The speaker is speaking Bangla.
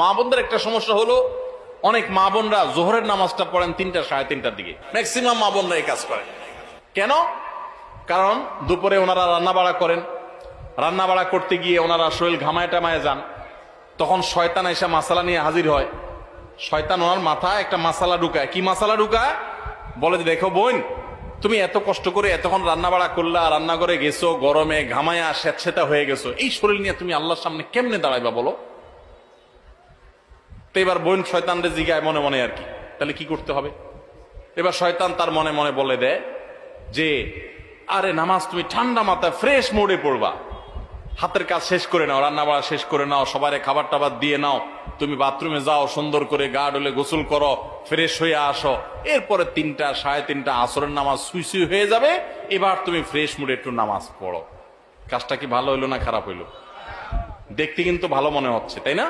মা বোনদের একটা সমস্যা হলো, অনেক মা বোনরা জোহরের নামাজটা পড়েন 3টা সাড়ে 3টার দিকে। ম্যাক্সিমাম মা বোনরা এই কাজ করেন কেন? কারণ দুপুরে ওনারা রান্না বাড়া করেন, রান্না বাড়া করতে গিয়ে ওনারা শরীর ঘামায় টামায় যান, তখন শয়তান এসে মাসালা নিয়ে হাজির হয়। শয়তান ওনার মাথায় একটা মাসালা ঢুকায়। কি মাসালা ঢুকায়? বলে যে, দেখো বোন, তুমি এত কষ্ট করে এতক্ষণ রান্না বাড়া করলা, রান্না করে গেছো, গরমে ঘামায়া স্বেচ্ছেতা হয়ে গেছো, এই শরীর নিয়ে তুমি আল্লাহর সামনে কেমনে দাঁড়াইবা বলো? তো এবার বোন শয়তানরে জিগায় মনে মনে আর কি, তাহলে কি করতে হবে? এবার শয়তান তার মনে মনে বলে দেয় যে, আরে নামাজ তুমি ঠান্ডা মাথায় ফ্রেশ মোডে পড়বা, হাতের কাজ শেষ করে নাও, রান্না বাড়া শেষ করে নাও, সবারে খাবার টাবার দিয়ে নাও, তুমি বাথরুমে যাও, সুন্দর করে গা ডলে গোসল করো, ফ্রেশ হয়ে আসো, এরপরে 3টা সাড়ে 3টা আসরের নামাজ সুই সুই হয়ে যাবে, এবার তুমি ফ্রেশ মুডে একটু নামাজ পড়ো। কাজটা কি ভালো হইলো না খারাপ হইলো? দেখতে কিন্তু ভালো মনে হচ্ছে, তাই না?